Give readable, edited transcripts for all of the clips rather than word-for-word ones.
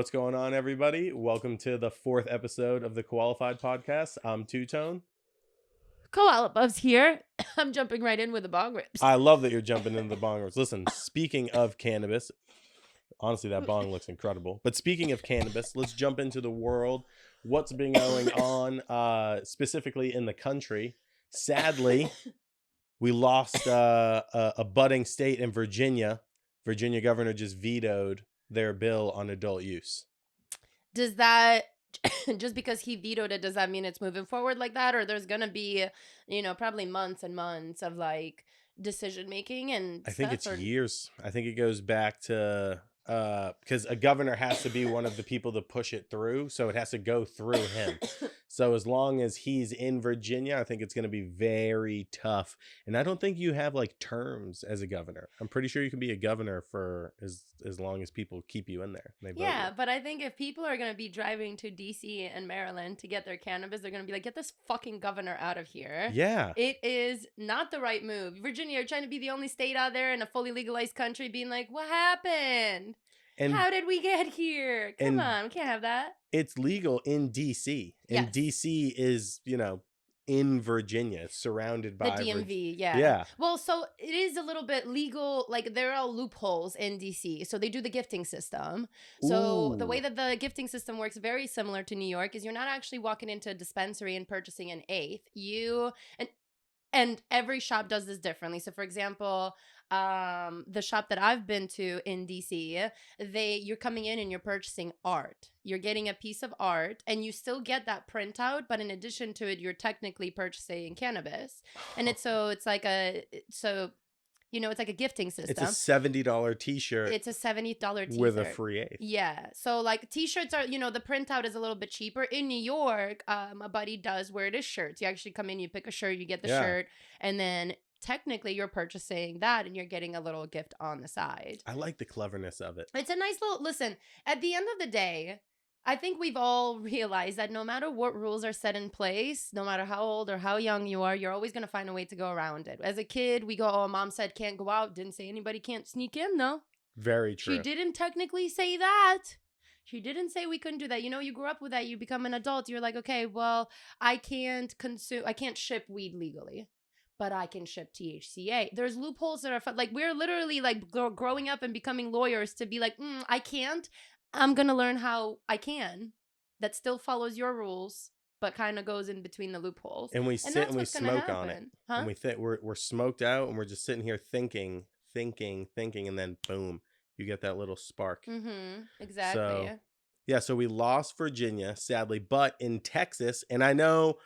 What's going on, everybody? Welcome to the 4th episode of the Koalafied podcast. I'm Two-Tone. Koalafied's here. I'm jumping right in with the bong rips. I love that you're jumping into the bong rips. Listen, speaking of cannabis, honestly, that bong looks incredible. But speaking of cannabis, let's jump into the world. What's been going on specifically in the country? Sadly, we lost a budding state in Virginia. Virginia governor just vetoed their bill on adult use. Does that, just because he vetoed it, does that mean it's moving forward like that? Or there's going to be, probably months and months of like decision making and I think it's years. I think it goes back to because a governor has to be one of the people to push it through, so it has to go through him. So as long as he's in Virginia, I think it's going to be very tough. And I don't think you have like terms as a governor. I'm pretty sure you can be a governor for as long as people keep you in there. Yeah, but I think if people are going to be driving to DC and Maryland to get their cannabis, they're going to be like, get this fucking governor out of here. Yeah. It is not the right move. Virginia, you're trying to be the only state out there in a fully legalized country being like, what happened? And how did we get here? Come on, we can't have that. It's legal in DC. And yes. DC is, in Virginia. It's surrounded by the DMV. Yeah. Well, so it is a little bit legal. Like there are loopholes in DC. So they do the gifting system. So the way that the gifting system works, very similar to New York, is you're not actually walking into a dispensary and purchasing an eighth. And every shop does this differently. So for example, the shop that I've been to in DC, you're coming in and you're purchasing art. You're getting a piece of art and you still get that printout, but in addition to it, you're technically purchasing cannabis. And it's like a gifting system. It's a $70 t-shirt. It's a $70 t-shirt. With a free eighth. Yeah. So like t-shirts are, the printout is a little bit cheaper. In New York, a buddy does where it is shirts. You actually come in, you pick a shirt, you get the shirt, and then technically you're purchasing that and you're getting a little gift on the side. I like the cleverness of it. It's a nice listen, at the end of the day, I think we've all realized that no matter what rules are set in place, no matter how old or how young you are, you're always going to find a way to go around it. As a kid, we go, oh, mom said can't go out. Didn't say anybody can't sneak in, though. Very true. She didn't technically say that. She didn't say we couldn't do that. You grew up with that. You become an adult. You're like, okay, well, I can't ship weed legally, but I can ship THCA. There's loopholes that are like, we're literally like growing up and becoming lawyers to be like, I can't. I'm going to learn how I can. That still follows your rules, but kind of goes in between the loopholes. And we sit and we smoke on it. Huh? And we're smoked out and we're just sitting here thinking, and then boom, you get that little spark. Mm-hmm. Exactly. So we lost Virginia, sadly, but in Texas, and I know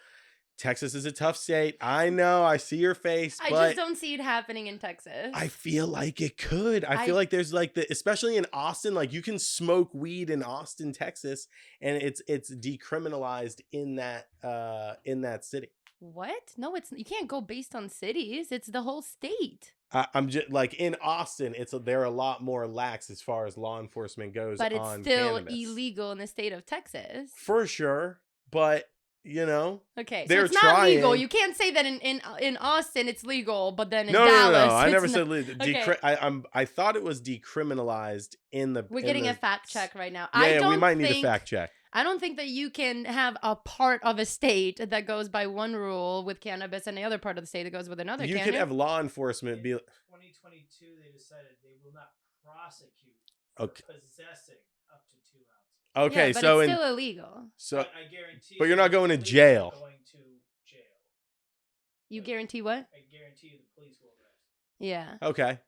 Texas is a tough state. I know. I see your face. I just don't see it happening in Texas. I feel like it could. I feel like there's like especially in Austin, like you can smoke weed in Austin, Texas, and it's decriminalized in that city. What? No, you can't go based on cities. It's the whole state. I'm just like in Austin, they're a lot more lax as far as law enforcement goes. But it's still illegal in the state of Texas. For sure, but. Okay, so it's not legal. You can't say that in Austin it's legal, but then in Dallas, no. I never said legal. Okay. I thought it was decriminalized in the. We're getting a fact check right now. Yeah, we might need a fact check. I don't think that you can have a part of a state that goes by one rule with cannabis and the other part of the state that goes with another. You can have law enforcement be. 2022, they decided they will not prosecute for possessing up to 2 ounces. Okay, yeah, but so it's still illegal. So I guarantee. But you're not going to jail. Going to jail. You guarantee what? I guarantee the police will arrest. Yeah. Okay.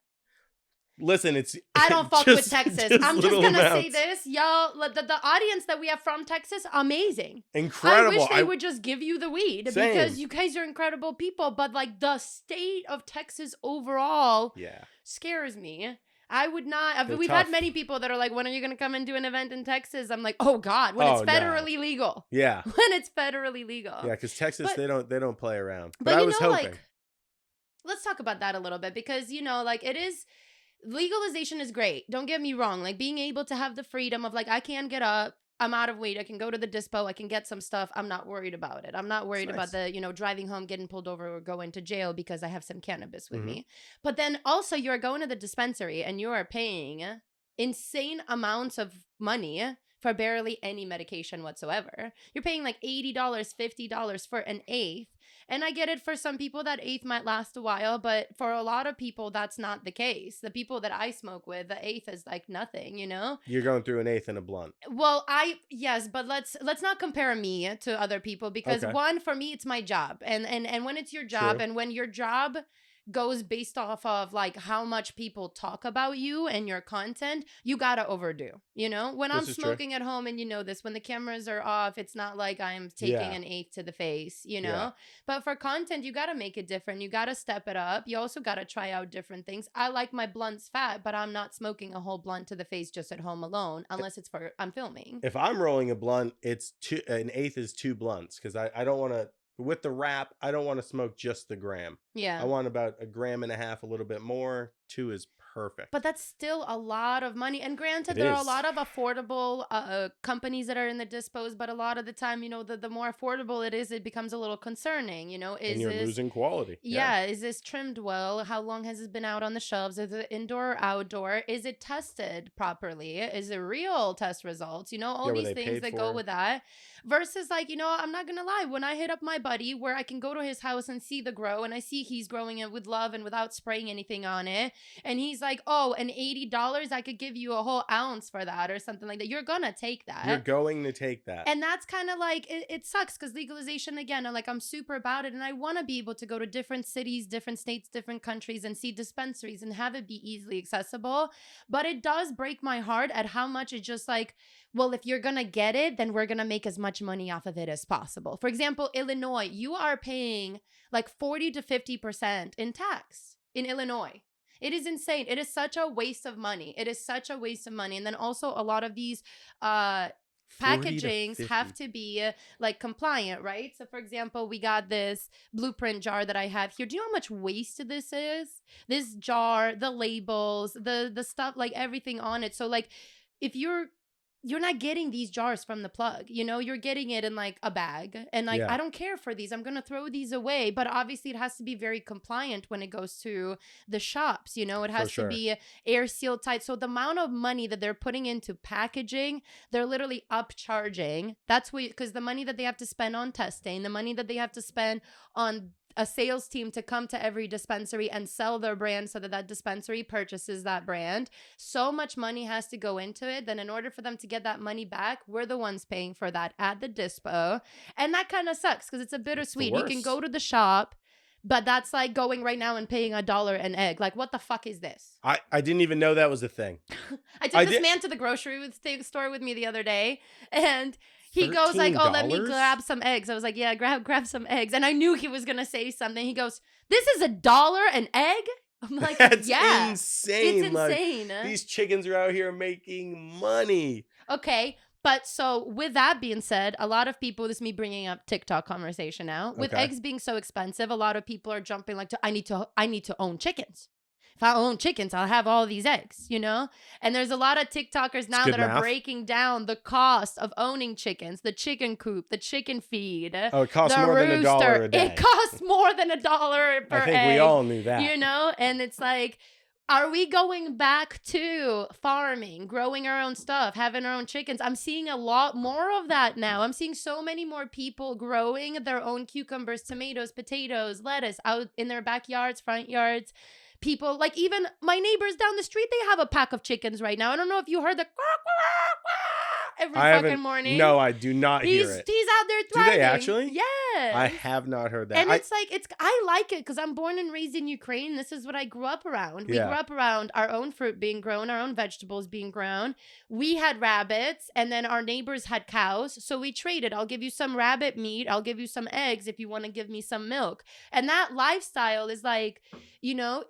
Listen, I don't fuck with Texas. I'm just gonna say this, y'all. The audience that we have from Texas, amazing, incredible. I wish they would just give you the weed because you guys are incredible people. But like the state of Texas overall, scares me. I would not. We've had many people that are like, when are you going to come and do an event in Texas? I'm like, oh God, when it's federally legal. Yeah. When it's federally legal. Yeah, because Texas, they don't play around. But I was hoping. Let's talk about that a little bit because, it is, legalization is great. Don't get me wrong. Like being able to have the freedom of like, I can get up. I'm out of weed. I can go to the dispo. I can get some stuff. I'm not worried about it. I'm not worried about the, driving home, getting pulled over or going to jail because I have some cannabis with me. But then also you're going to the dispensary and you are paying insane amounts of money for barely any medication whatsoever. You're paying like $80, $50 for an eighth. And I get it, for some people that eighth might last a while, but for a lot of people that's not the case. The people that I smoke with, the eighth is like nothing, you know? You're going through an eighth in a blunt. Well, yes, but let's not compare me to other people, because Okay. one, for me it's my job. And when it's your job, True. and when your job goes based off of like how much people talk about you and your content, you gotta overdo, you know? When I'm This is true. smoking at home, and you know this, when the cameras are off, it's not like I'm taking Yeah. an eighth to the face, you know? Yeah. But for content, you gotta make it different. You gotta step it up. You also gotta try out different things. I like my blunts fat, but I'm not smoking a whole blunt to the face just at home alone, unless it's for I'm filming. If I'm rolling a blunt, it's an eighth is 2 blunts, because I don't want to, with the wrap, I don't want to smoke just the gram. Yeah. I want about 1.5 grams, a little bit more. 2 is perfect. But that's still a lot of money. And granted, It there are a is. lot of affordable companies that are in the dispos, but a lot of the time, you know, the more affordable it is, it becomes a little concerning, you know? And you're losing quality. Yeah, is this trimmed well? How long has it been out on the shelves? Is it indoor or outdoor? Is it tested properly? Is it real test results? You know, all Yeah, were these they things paid that go for? with that. Versus, like, you know, I'm not gonna lie, when I hit up my buddy, where I can go to his house and see the grow, and I see he's growing it with love and without spraying anything on it, and he's like, oh, and $80, I could give you a whole ounce for that or something like that. You're gonna take that. You're going to take that. And that's kind of like, it sucks, because legalization, again, I'm super about it, and I want to be able to go to different cities, different states, different countries, and see dispensaries and have it be easily accessible. But it does break my heart at how much it's just like, well, if you're gonna get it, then we're gonna make as much money off of it as possible. For example, Illinois, you are paying like 40 to 50% in tax in Illinois. It is insane. It is such a waste of money. It is such a waste of money. And then also a lot of these 40 to packagings 50. have to be like compliant, right? So for example, we got this blueprint jar that I have here. Do you know how much waste this is? This jar, the labels, the stuff, like everything on it. So like, if you're not getting these jars from the plug, you know, you're getting it in like a bag, and like, Yeah. I don't care for these, I'm gonna throw these away. But obviously it has to be very compliant when it goes to the shops, you know, it has sure. to be air sealed tight. So the amount of money that they're putting into packaging, they're literally upcharging. That's what, because the money that they have to spend on testing, the money that they have to spend on a sales team to come to every dispensary and sell their brand so that that dispensary purchases that brand. So much money has to go into it. Then in order for them to get that money back, we're the ones paying for that at the dispo. And that kind of sucks, because it's a bittersweet. You can worst. go to the shop, but that's like going right now and paying $1 an egg. Like, what the fuck is this? I didn't even know that was a thing. I took this man to the grocery store with me the other day, and he goes like, oh, let me $13? grab some eggs. I was like, yeah, grab some eggs. And I knew he was going to say something. He goes, this is $1 an egg? I'm like, That's yeah. insane. It's Like, insane. these chickens are out here making money. Okay. But so with that being said, a lot of people, this is me bringing up TikTok conversation now. With Okay. eggs being so expensive, a lot of people are jumping like, I need to own chickens. If I own chickens, I'll have all these eggs, you know? And there's a lot of TikTokers now good that are math. breaking down the cost of owning chickens, the chicken coop, the chicken feed, Oh, it costs the more than $1 rooster. a day. It costs more than $1 per I think egg. we all knew that. You know? And it's like, are we going back to farming, growing our own stuff, having our own chickens? I'm seeing a lot more of that now. I'm seeing so many more people growing their own cucumbers, tomatoes, potatoes, lettuce out in their backyards, front yards. People, like even my neighbors down the street, they have a pack of chickens right now. I don't know if you heard the every fucking morning. No, I do not hear it. He's out there Do thriving. they actually? Yes. I have not heard that. And it's like, I like it because I'm born and raised in Ukraine. This is what I grew up around. We Yeah. grew up around our own fruit being grown, our own vegetables being grown. We had rabbits, and then our neighbors had cows. So we traded. I'll give you some rabbit meat. I'll give you some eggs if you want to give me some milk. And that lifestyle is like, you know,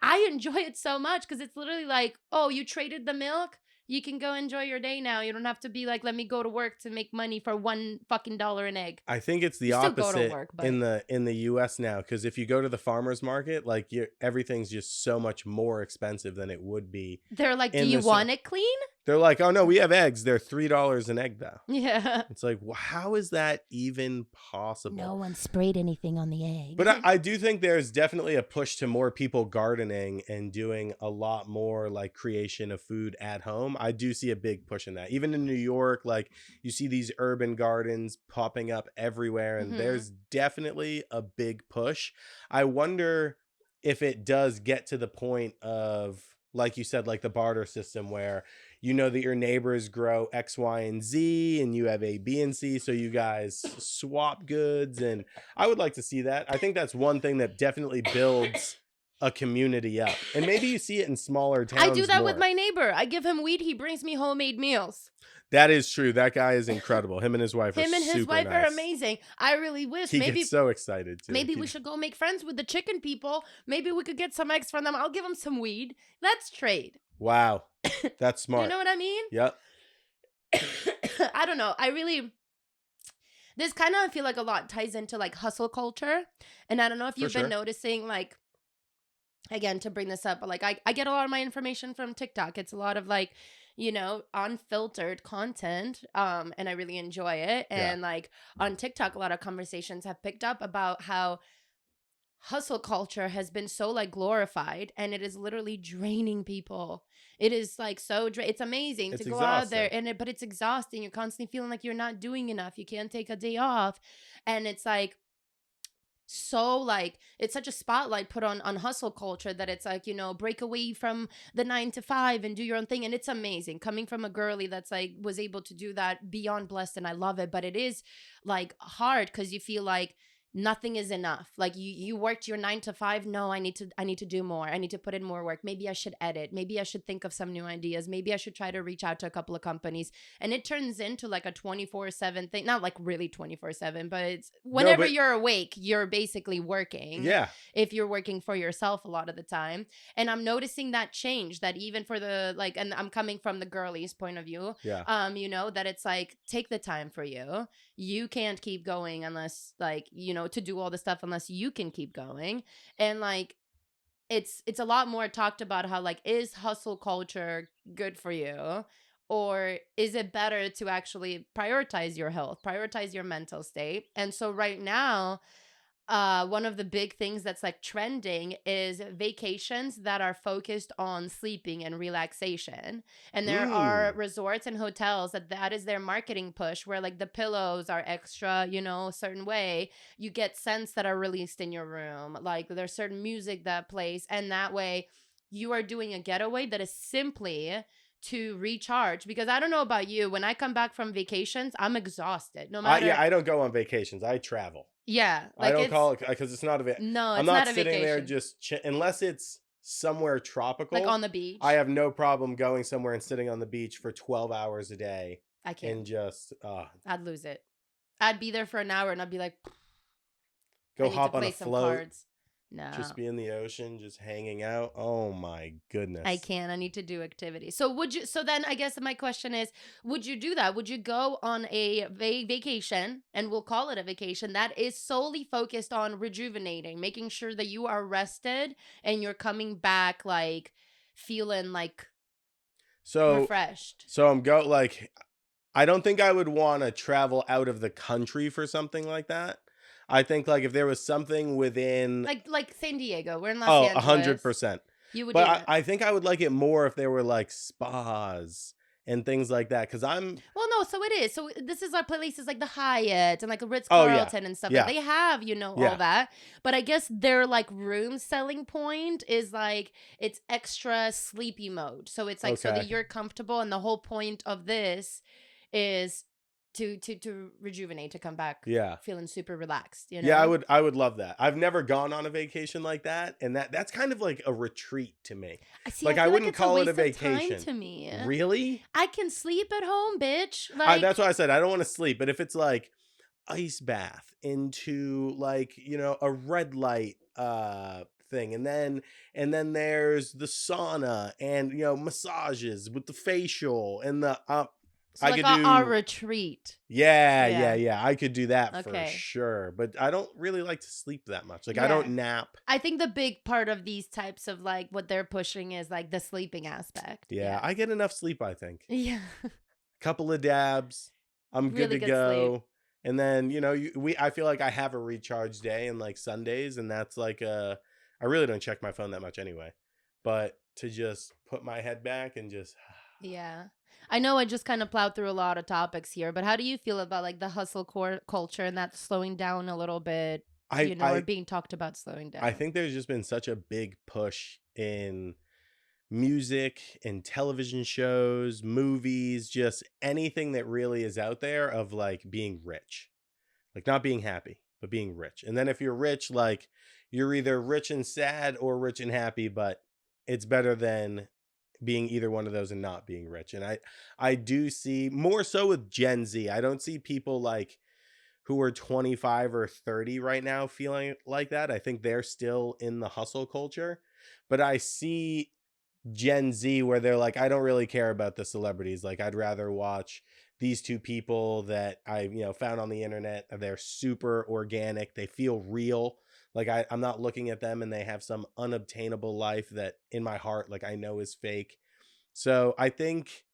I enjoy it so much because it's literally like, oh, you traded the milk? You can go enjoy your day now. You don't have to be like, let me go to work to make money for $1 fucking an egg. I think it's the You still go to opposite work, but- in the US now, because if you go to the farmers market, like everything's just so much more expensive than it would be. They're like, do In you the want it clean? They're like, oh no, we have eggs. They're $3 an egg though. Yeah. It's like, well, how is that even possible? No one sprayed anything on the egg. But I do think there's definitely a push to more people gardening and doing a lot more like creation of food at home. I do see a big push in that. Even in New York, like you see these urban gardens popping up everywhere, and there's definitely a big push. I wonder if it does get to the point of, like you said, like the barter system where you know that your neighbors grow X, Y, and Z, and you have A, B, and C, so you guys swap goods. And I would like to see that. I think that's one thing that definitely builds a community up. And maybe you see it in smaller towns. I do that more. with my neighbor. I give him weed. He brings me homemade meals. That is true. That guy is incredible. Him and his wife Him and his wife nice. are amazing. I really wish He maybe gets so excited too. maybe we should go make friends with the chicken people. Maybe we could get some eggs from them. I'll give them some weed. Let's trade. Wow. That's smart. You know what I mean? Yep. I don't know. This kind of, I feel like a lot ties into like hustle culture. And I don't know if you've been noticing, like, again, to bring this up, but like I get a lot of my information from TikTok. It's a lot of like, you know, unfiltered content. And I really enjoy it. And like on TikTok, a lot of conversations have picked up about how hustle culture has been so like glorified, and it is literally draining people. It is like so it's amazing to go out there but it's exhausting. You're constantly feeling like you're not doing enough. You can't take a day off. And it's like, so like it's such a spotlight put on hustle culture that it's like, you know, break away from the 9 to 5 and do your own thing. And it's amazing coming from a girly that's like was able to do that, beyond blessed, and I love it. But it is like hard because you feel like nothing is enough. Like you worked your 9 to 5. No, I need to do more. I need to put in more work. Maybe I should edit. Maybe I should think of some new ideas. Maybe I should try to reach out to a couple of companies. And it turns into like a 24/7 thing. Not like really 24/7, but it's whenever you're awake, you're basically working. Yeah. If you're working for yourself a lot of the time. And I'm noticing that change, that even for the like, and I'm coming from the girlies point of view. Yeah. You know, that it's like, take the time for you. You can't keep going unless like, you know, to do all the stuff unless you can keep going. And like it's a lot more talked about how like, is hustle culture good for you, or is it better to actually prioritize your health, prioritize your mental state? And so right now, one of the big things that's like trending is vacations that are focused on sleeping and relaxation. And there are resorts and hotels that is their marketing push, where like the pillows are extra, you know, a certain way. You get scents that are released in your room. Like there's certain music that plays. And that way you are doing a getaway that is simply to recharge. Because I don't know about you, when I come back from vacations, I'm exhausted. No matter. I don't go on vacations. I travel. Yeah, like I don't call it because it's not a no, it's I'm not not a sitting vacation. there just unless it's somewhere tropical, like on the beach. I have no problem going somewhere and sitting on the beach for 12 hours a day. I can't. And just I'd lose it. I'd be there for an hour and I'd be like, go hop on a float. Cards. No. Just be in the ocean, just hanging out. Oh my goodness. I can't. I need to do activities. So then I guess my question is, would you do that? Would you go on a vacation, and we'll call it a vacation, that is solely focused on rejuvenating, making sure that you are rested and you're coming back like feeling like refreshed? So I don't think I would want to travel out of the country for something like that. I think like if there was something within like San Diego, we're in Los Angeles. 100%. You would, but I think I would like it more if there were like spas and things like that, because well, no, so it is. So this is our places like the Hyatt and like a Ritz-Carlton and stuff. Yeah. Like they have, you know, all that. But I guess their like room selling point is like it's extra sleepy mode. So it's like so that you're comfortable, and the whole point of this is to rejuvenate, to come back feeling super relaxed, you know? Yeah, I would love that. I've never gone on a vacation like that, and that's kind of like a retreat to me. Like I wouldn't call it a vacation to me. Really? I can sleep at home, bitch. Like that's why I said I don't want to sleep, but if it's like ice bath into like, you know, a red light thing, and then there's the sauna and, you know, massages with the facial and the So I like could our do retreat. yeah. I could do that for Okay. sure. But I don't really like to sleep that much. Like I Yeah. don't nap. I think the big part of these types of like what they're pushing is like the sleeping aspect. Yeah, I get enough sleep, I think. Yeah. Couple of dabs, I'm good Really to good sleep. go. And then, you know, I feel like I have a recharge day and like Sundays, and that's like I really don't check my phone that much anyway. But to just put my head back and just Yeah. I know I just kind of plowed through a lot of topics here, but how do you feel about like the hustle culture and that slowing down a little bit, I or I being talked about slowing I down? think there's just been such a big push in music and television shows, movies, just anything that really is out there of like being rich. Like not being happy, but being rich. And then if you're rich, like you're either rich and sad or rich and happy, but it's better than being either one of those and not being rich. And I do see more so with Gen Z. I don't see people like who are 25 or 30 right now feeling like that. I think they're still in the hustle culture. But I see Gen Z where they're like, I don't really care about the celebrities. Like, I'd rather watch these two people that I, found on the internet. They're super organic. They feel real. Like I'm not looking at them and they have some unobtainable life that in my heart, like I know is fake. So I think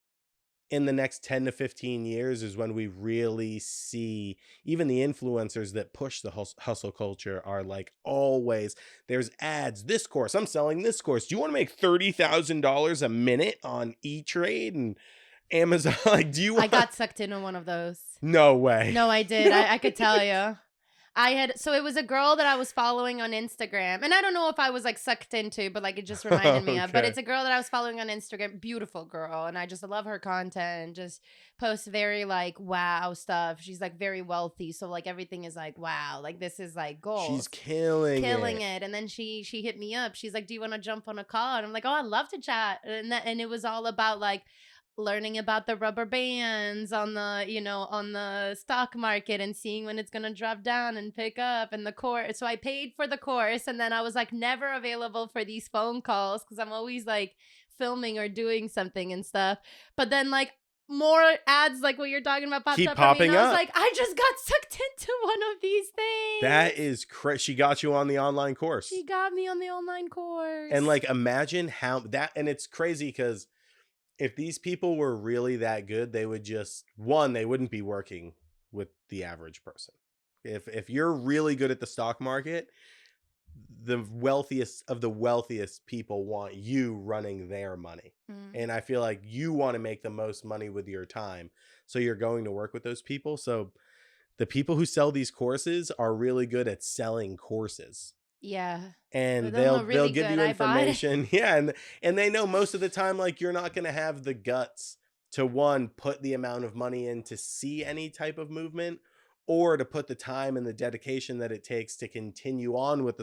in the next 10 to 15 years is when we really see even the influencers that push the hustle culture are like always there's ads, this course, I'm selling this course, do you want to make $30,000 a minute on E-Trade and Amazon? Like, do you I want... got sucked into one of those. No way. No, I did. I could tell you. So it was a girl that I was following on Instagram, and I don't know if I was like sucked into, but like it just reminded me of. But Okay. it's a girl that I was following on Instagram, beautiful girl, and I just love her content. Just posts very like wow stuff. She's like very wealthy, so like everything is like wow, like this is like goals. She's killing it. And then she hit me up. She's like, "Do you want to jump on a call?" And I'm like, "Oh, I'd love to chat." And it was all about like learning about the rubber bands on the on the stock market and seeing when it's going to drop down and pick up, and the course. So I paid for the course, and then I was like never available for these phone calls because I'm always like filming or doing something and stuff. But then like more ads like what you're talking about popped Keep up for me, popping and I was up. like, I just got sucked into one of these things. That is crazy. She got you on the online course. She got me on the online course. And like imagine how that, and it's crazy because if these people were really that good, they would just, one, they wouldn't be working with the average person. If you're really good at the stock market, the wealthiest of the wealthiest people want you running their money. And I feel like you want to make the most money with your time. So you're going to work with those people. So the people who sell these courses are really good at selling courses. Yeah. And They'll they'll give you information. Yeah, and they know most of the time like you're not going to have the guts to one put the amount of money in to see any type of movement, or to put the time and the dedication that it takes to continue on with the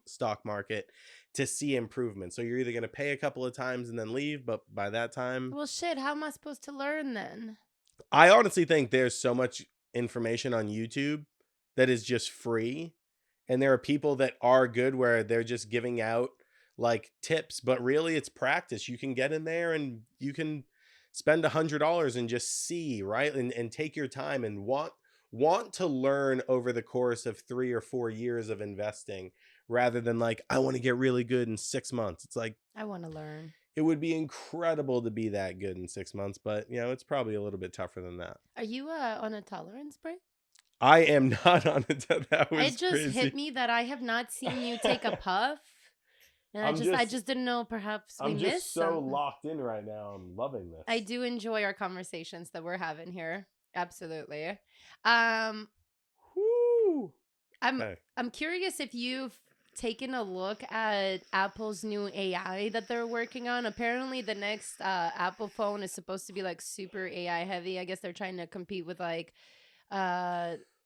stock market to see improvement. So you're either going to pay a couple of times and then leave, but by that time, well, shit, how am I supposed to learn then? I honestly think there's so much information on YouTube that is just free. And there are people that are good where they're just giving out like tips, but really it's practice. You can get in there and you can spend $100 and just see, right? And take your time and want to learn over the course of 3 or 4 years of investing, rather than like, I want to get really good in 6 months. It's like, I want to learn. it would be incredible to be that good in 6 months, but it's probably a little bit tougher than that. Are you on a tolerance break? I am not on it. That was It just crazy. hit me that I have not seen you take a puff. And I just didn't know, perhaps we missed I'm just so something. locked in right now. I'm loving this. I do enjoy our conversations that we're having here. Absolutely. Woo. I'm curious if you've taken a look at Apple's new AI that they're working on. Apparently the next Apple phone is supposed to be like super AI heavy. I guess they're trying to compete with like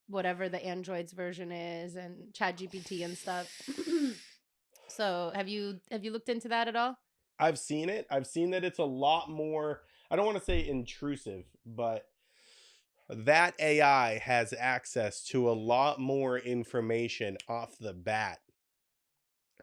whatever the Android's version is and ChatGPT and stuff. So have you looked into that at all? I've seen it. I've seen that it's a lot more, I don't want to say intrusive, but that AI has access to a lot more information off the bat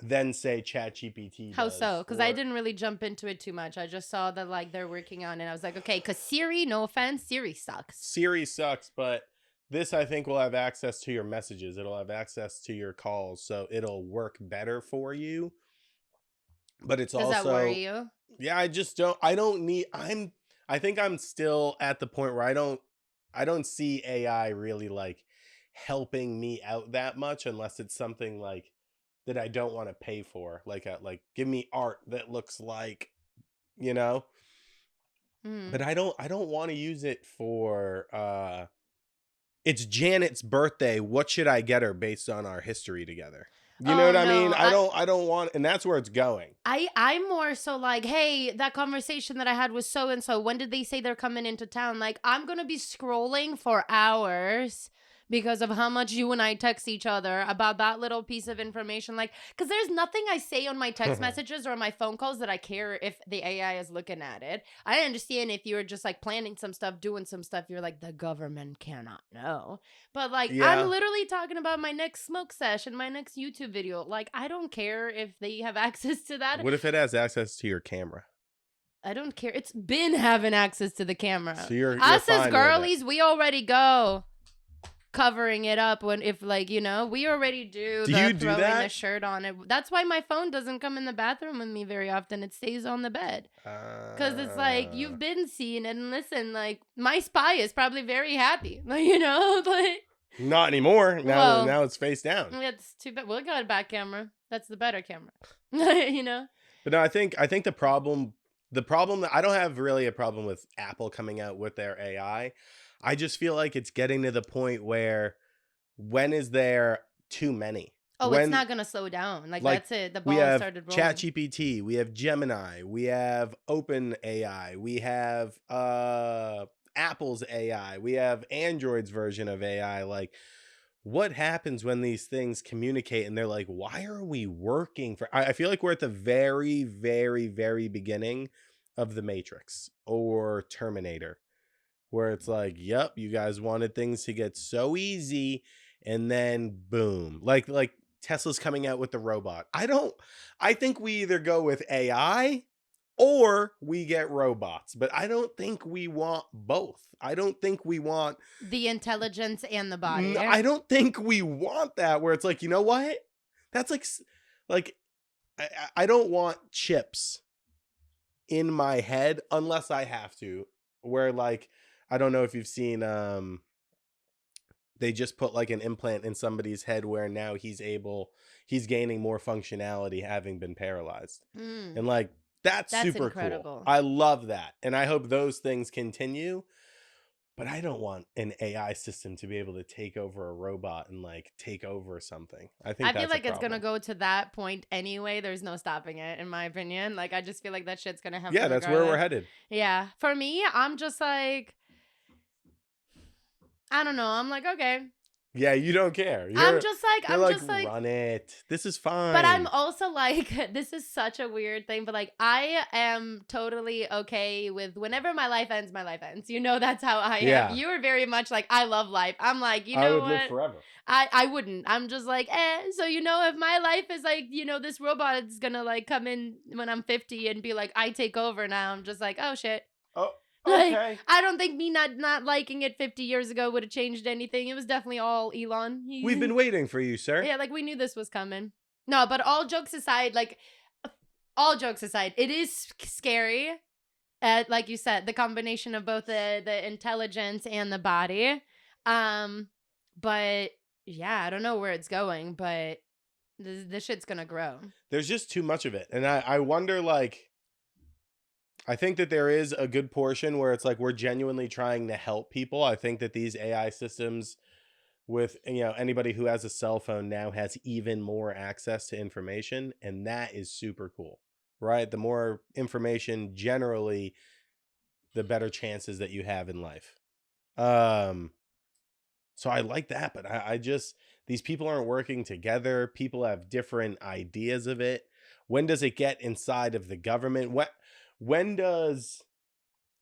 than say ChatGPT How does. so? Because I or- didn't really jump into it too much. I just saw that like they're working on it. I was like, okay, because Siri, no offense, Siri sucks. Siri sucks, but this I think will have access to your messages. It'll have access to your calls, so it'll work better for you. But it's Does also that worry you? yeah, I think I'm still at the point where I don't see AI really like helping me out that much unless it's something like that I don't want to pay for. Like give me art that looks like, you know? Mm. But I don't want to use it for it's Janet's birthday. What should I get her based on our history together? You know Oh what I mean? no, I don't want, and that's where it's going. I'm more so like, hey, that conversation that I had with so and so. When did they say they're coming into town? Like, I'm gonna be scrolling for hours because of how much you and I text each other about that little piece of information. Like, because there's nothing I say on my text messages or my phone calls that I care if the AI is looking at it. I understand if you're just like planning some stuff, doing some stuff, you're like, the government cannot know. But like, Yeah. I'm literally talking about my next smoke session, my next YouTube video. Like, I don't care if they have access to that. What if it has access to your camera? I don't care. It's been having access to the camera. So you're Us fine as with girlies, we already go covering it up when if like we already do Do the you do throwing that? the shirt on it. That's why my phone doesn't come in the bathroom with me very often. It stays on the bed. Because it's like, you've been seeing it, and listen, like, my spy is probably very happy. Like, like, Not anymore. Now it's face down. it's too bad. We got a back camera. That's the better camera. But no, I think the problem that I don't have really a problem with Apple coming out with their AI. I just feel like it's getting to the point where when is there too many? Oh, When- it's not gonna slow down. Like that's it. The we ball have started rolling. ChatGPT, we have Gemini, we have OpenAI, we have Apple's AI, we have Android's version of AI. Like, what happens when these things communicate and they're like, why are we working for? I feel like we're at the very, very, very beginning of the Matrix or Terminator, where it's like, yep, you guys wanted things to get so easy, and then boom, like Tesla's coming out with the robot. I think we either go with AI or we get robots, but I don't think we want both. I don't think we want the intelligence and the body. I don't think we want that, where it's like, you know what? That's like I don't want chips in my head unless I have to, where like, I don't know if you've seen they just put like an implant in somebody's head where now he's gaining more functionality having been paralyzed. And like that's super incredible. cool. I love that. And I hope those things continue. But I don't want an AI system to be able to take over a robot and like take over something. I feel like it's gonna go to that point anyway. There's no stopping it, in my opinion. Like, I just feel like that shit's gonna happen. Yeah, that's where we're headed. Yeah. For me, I'm just like, I don't know. I'm like, okay. Yeah, you don't care. I'm just like, run it. This is fine. But I'm also like, this is such a weird thing, but like, I am totally okay with whenever my life ends, my life ends. That's how I Yeah. am. You are very much like, I love life. I'm like, I would what? live forever. I wouldn't. I'm just like, So, if my life is like, this robot is gonna like come in when I'm 50 and be like, I take over now. I'm just like, oh shit. Oh, Like, okay. I don't think me not liking it 50 years ago would have changed anything. It was definitely all Elon. We've been waiting for you, sir. Yeah, like we knew this was coming. No, but all jokes aside, it is scary. Like you said, the combination of both the intelligence and the body. But yeah, I don't know where it's going, but this shit's gonna grow. There's just too much of it. And I wonder, like, I think that there is a good portion where it's like we're genuinely trying to help people. I think that these AI systems with, anybody who has a cell phone now has even more access to information. And that is super cool, right? The more information generally, the better chances that you have in life. So I like that, but I just, these people aren't working together. People have different ideas of it. When does it get inside of the government? When does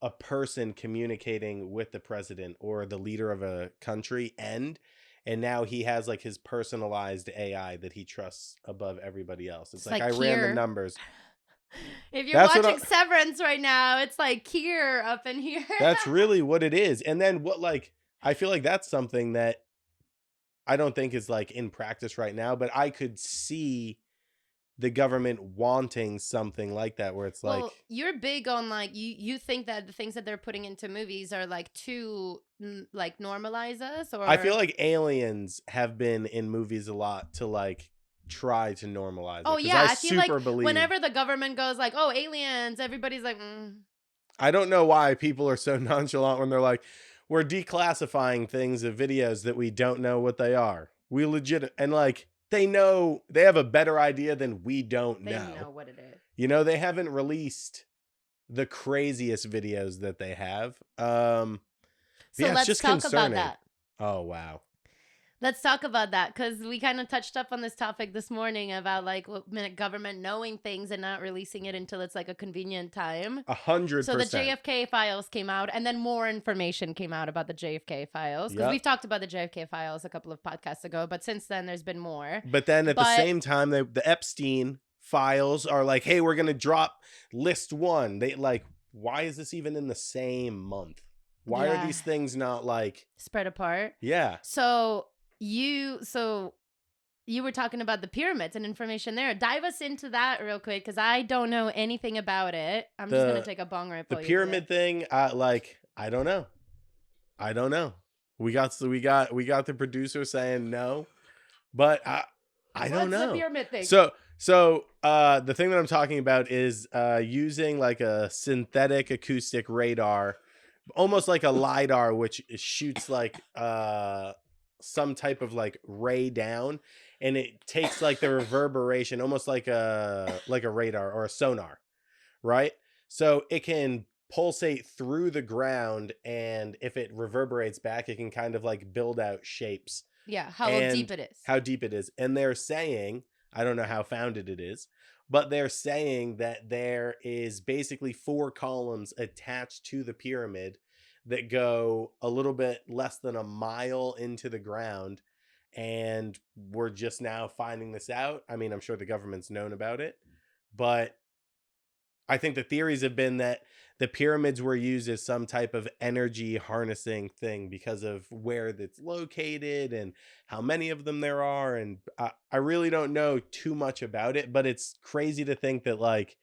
a person communicating with the president or the leader of a country end? and now he has like his personalized AI that he trusts above everybody else. It's like like I ran the Kier. numbers. If you're That's what watching Severance right now, it's like Kier up in here. That's really what it is. And then what, like, I feel like that's something that I don't think is like in practice right now, but I could see the government wanting something like that where it's well, like, you're big on like you think that the things that they're putting into movies are like too like normalize us, or I feel like aliens have been in movies a lot to like try to normalize it. oh 'Cause yeah, I feel like believe, whenever the government goes like, oh, aliens, everybody's like, I don't know why people are so nonchalant when they're like, we're declassifying things of videos that we don't know what they are. We legit, and like, they know, they have a better idea than we don't they know. know what it is. You know, they haven't released the craziest videos that they have. So So yeah, let's it's just talk concerning. about that. Oh, wow. Let's talk about that, because we kind of touched up on this topic this morning about like government knowing things and not releasing it until it's like a convenient time. 100%. So the JFK files came out, and then more information came out about the JFK files, because Yep. we've talked about the JFK files a couple of podcasts ago, but since then there's been more. But then at the same time, the Epstein files are like, hey, we're going to drop list 1. They like, why is this even in the same month? Why are these things not like spread apart? Yeah. So you were talking about the pyramids and information there. Dive us into that real quick, because I don't know anything about it. I'm just gonna take a bong rip. The pyramid thing, like, I don't know. We got the producer saying no, but I don't know. What's the pyramid thing? So the thing that I'm talking about is using like a synthetic acoustic radar, almost like a LiDAR, which shoots like some type of like ray down, and it takes like the reverberation, almost like a radar or a sonar, right? So it can pulsate through the ground, and if it reverberates back, it can kind of like build out shapes. Yeah, how deep it is. And they're saying, I don't know how founded it is, but they're saying that there is basically 4 columns attached to the pyramid that go a little bit less than a mile into the ground. And we're just now finding this out. I mean, I'm sure the government's known about it, but I think the theories have been that the pyramids were used as some type of energy harnessing thing because of where it's located and how many of them there are. And I really don't know too much about it, but it's crazy to think that like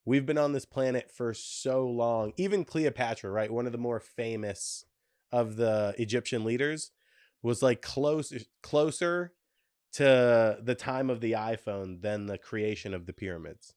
we've been on this planet for so long. Even Cleopatra, right? One of the more famous of the Egyptian leaders was like closer to the time of the iPhone than the creation of the pyramids.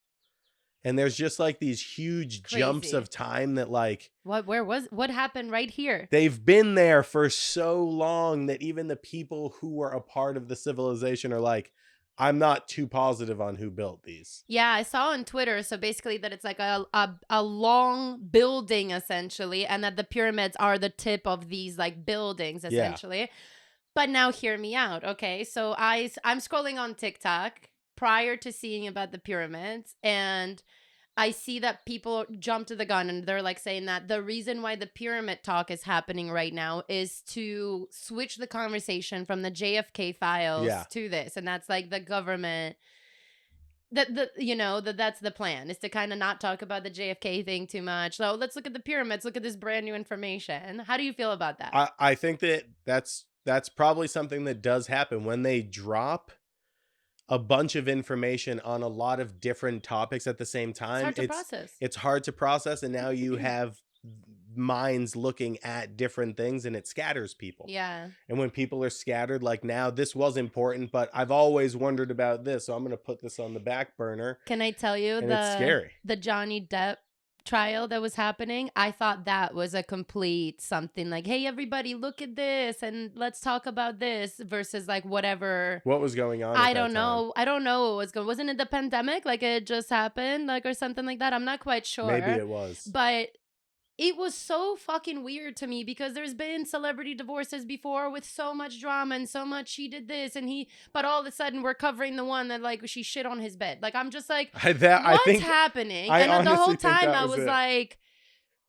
And there's just like these huge jumps of time that like what happened right here? They've been there for so long that even the people who were a part of the civilization are like, I'm not too positive on who built these. Yeah, I saw on Twitter. So basically that it's like a long building essentially, and that the pyramids are the tip of these like buildings essentially. Yeah. But now hear me out. Okay. So I'm scrolling on TikTok prior to seeing about the pyramids, and I see that people jump to the gun and they're like saying that the reason why the pyramid talk is happening right now is to switch the conversation from the JFK files to this. And that's like the government that's the plan, is to kind of not talk about the JFK thing too much. So let's look at the pyramids, look at this brand new information. How do you feel about that? I think that's probably something that does happen when they drop a bunch of information on a lot of different topics at the same time. It's hard to process. And now you have minds looking at different things, and it scatters people. Yeah. And when people are scattered, like now this was important, but I've always wondered about this, so I'm going to put this on the back burner. Can I tell you it's scary. The Johnny Depp trial that was happening? I thought that was a complete something like, hey, everybody, look at this and let's talk about this, versus like what was going on. I don't know what was going. Wasn't it the pandemic? Like it just happened, like, or something like that. I'm not quite sure. Maybe it was. But it was so fucking weird to me, because there's been celebrity divorces before with so much drama and so much she did this and but all of a sudden we're covering the one that like she shit on his bed. Like I'm just like, what's happening? And the whole time I was like,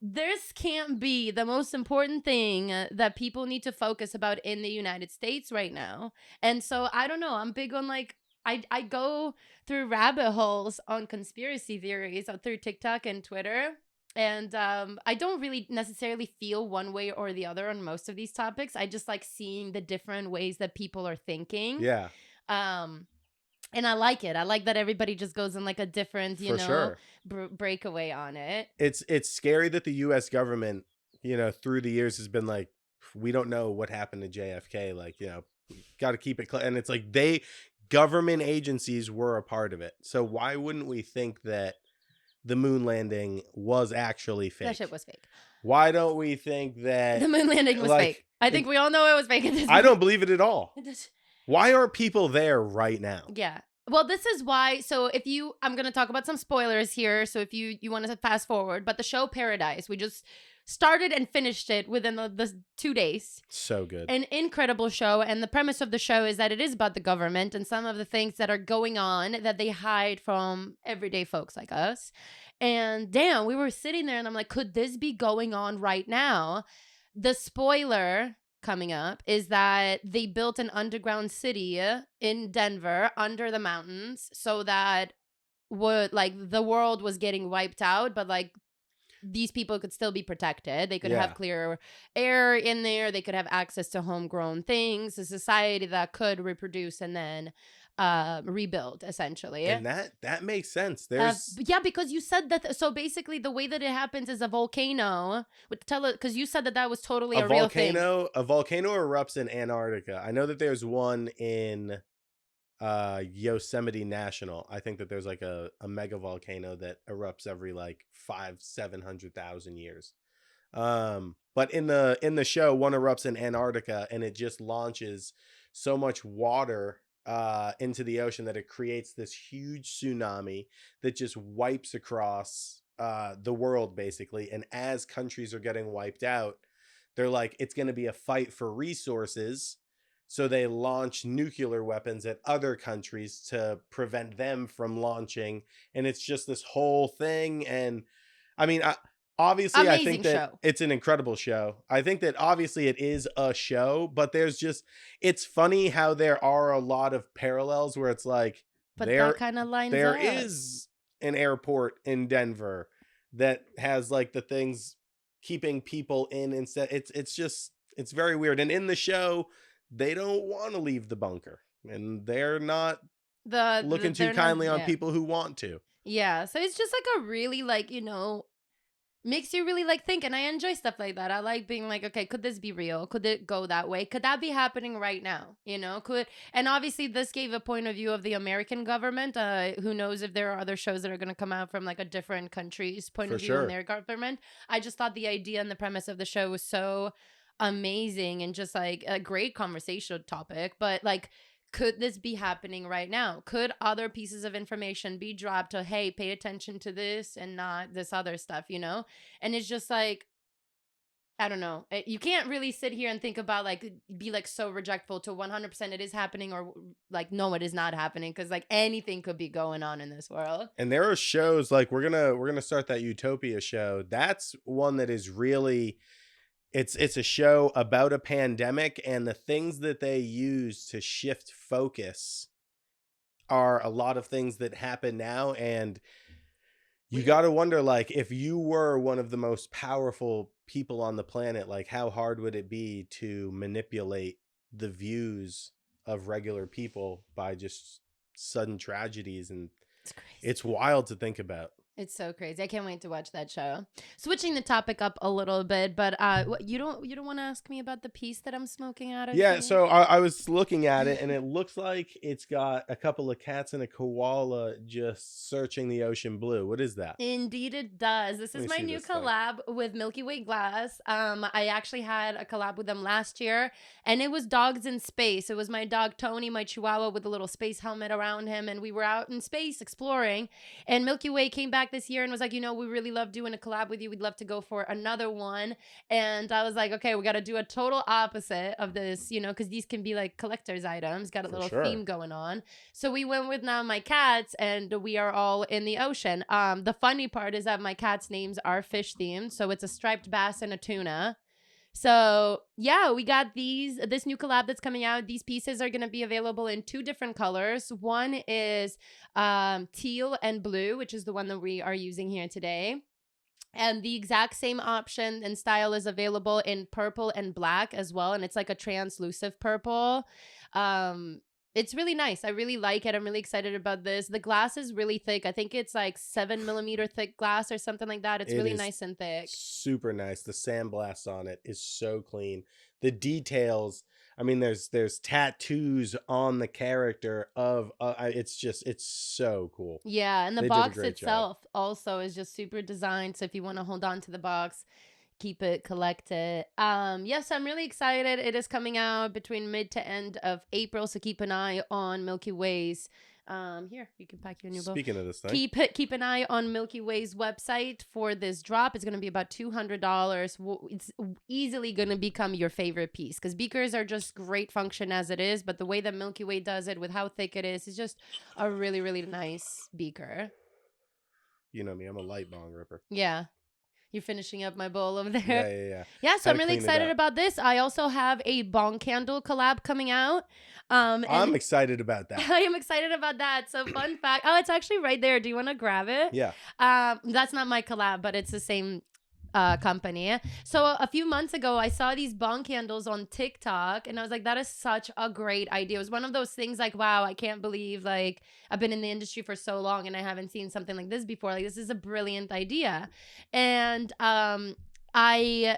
this can't be the most important thing that people need to focus about in the United States right now. And so I don't know. I'm big on like I go through rabbit holes on conspiracy theories through TikTok and Twitter. And I don't really necessarily feel one way or the other on most of these topics. I just like seeing the different ways that people are thinking. Yeah, Um, and I like it. I like that everybody just goes in like a different, for sure. breakaway on it. It's scary that the U.S. government, through the years has been like, we don't know what happened to JFK. Like, got to keep it clear. And it's like government agencies were a part of it. So why wouldn't we think that the moon landing was actually fake? That shit was fake. Why don't we think that The moon landing was fake? I think we all know it was fake at this point. I don't believe it at all. Why aren't people there right now? Yeah. Well, this is why. So I'm going to talk about some spoilers here. So if you want to fast forward, but the show Paradise, we just started and finished it within the 2 days. So good. An incredible show. And the premise of the show is that it is about the government and some of the things that are going on that they hide from everyday folks like us. And damn, we were sitting there and I'm like, could this be going on right now? The spoiler coming up is that they built an underground city in Denver under the mountains so that the world was getting wiped out, but like these people could still be protected. They could have clear air in there. They could have access to homegrown things, a society that could reproduce and then rebuild essentially. And that makes sense. There's because you said that. So basically the way that it happens is a volcano because you said that was totally a real thing. A volcano erupts in Antarctica. I know that there's one in Yosemite National. I think that there's like a mega volcano that erupts every like 500,000-700,000 years. But in the show, one erupts in Antarctica and it just launches so much water into the ocean that it creates this huge tsunami that just wipes across the world basically. And as countries are getting wiped out, they're like, it's going to be a fight for resources. So they launch nuclear weapons at other countries to prevent them from launching. And it's just this whole thing. And I mean, obviously, amazing I think that show. It's an incredible show. I think that obviously it is a show, but it's funny how there are a lot of parallels where it's like, but that kind of lines there up. is an airport in Denver that has like the things keeping people in instead. It's very weird. And in the show, they don't want to leave the bunker and they're not looking too kindly on people who want to. Yeah. So it's just like a really like, makes you really like think. And I enjoy stuff like that. I like being like, okay, could this be real? Could it go that way? Could that be happening right now? And obviously this gave a point of view of the American government. Who knows if there are other shows that are going to come out from like a different country's point of view in their government. I just thought the idea and the premise of the show was so amazing and just like a great conversational topic. But like, could this be happening right now? Could other pieces of information be dropped to, hey, pay attention to this and not this other stuff, And it's just like, I don't know. You can't really sit here and think about like, be like so rejectful to 100% it is happening or like, no, it is not happening. Cause like anything could be going on in this world. And there are shows like we're gonna start that Utopia show. That's one that is really, it's a show about a pandemic, and the things that they use to shift focus are a lot of things that happen now. And you got to wonder, like, if you were one of the most powerful people on the planet, like how hard would it be to manipulate the views of regular people by just sudden tragedies? And it's crazy. It's wild to think about. It's so crazy. I can't wait to watch that show. Switching the topic up a little bit, but you don't want to ask me about the piece that I'm smoking out of? Yeah, so I was looking at it, and it looks like it's got a couple of cats and a koala just searching the ocean blue. What is that? Indeed, it does. This is my new collab with Milky Way Glass. I actually had a collab with them last year, and it was dogs in space. It was my dog Tony, my Chihuahua, with a little space helmet around him, and we were out in space exploring. And Milky Way came back back this year and was like, we really love doing a collab with you. We'd love to go for another one. And I was like, okay, we got to do a total opposite of this, because these can be like collector's items, got a little theme going on. So we went with now my cats, and we are all in the ocean. The funny part is that my cats' names are fish themed. So it's a striped bass and a tuna. So yeah, we got this new collab that's coming out. These pieces are going to be available in 2 different colors. One is teal and blue, which is the one that we are using here today. And the exact same option and style is available in purple and black as well. And it's like a translucent purple. It's really nice. I really like it. I'm really excited about this. The glass is really thick. I think it's like 7mm thick glass or something like that. It's really nice and thick. Super nice. The sandblast on it is so clean. The details. I mean, there's tattoos on the character of. It's so cool. Yeah, and the box itself also is just super designed. So if you want to hold on to the box, keep it, collect it. Yes, I'm really excited. It is coming out between mid to end of April, so keep an eye on Milky Way's. Here, you can pack your new bowl. Speaking of this thing, keep an eye on Milky Way's website for this drop. It's going to be about $200. It's easily going to become your favorite piece because beakers are just great function as it is, but the way that Milky Way does it with how thick it is just a really, really nice beaker. You know me, I'm a light bong ripper. Yeah. You're finishing up my bowl over there. Yeah. Yeah, so I'm really excited about this. I also have a bong candle collab coming out. I'm excited about that. I am excited about that. So fun fact. Oh, it's actually right there. Do you want to grab it? Yeah. That's not my collab, but it's the same company. So a few months ago, I saw these bong candles on TikTok, and I was like, that is such a great idea. It was one of those things like, wow, I can't believe like I've been in the industry for so long and I haven't seen something like this before. Like, this is a brilliant idea. And I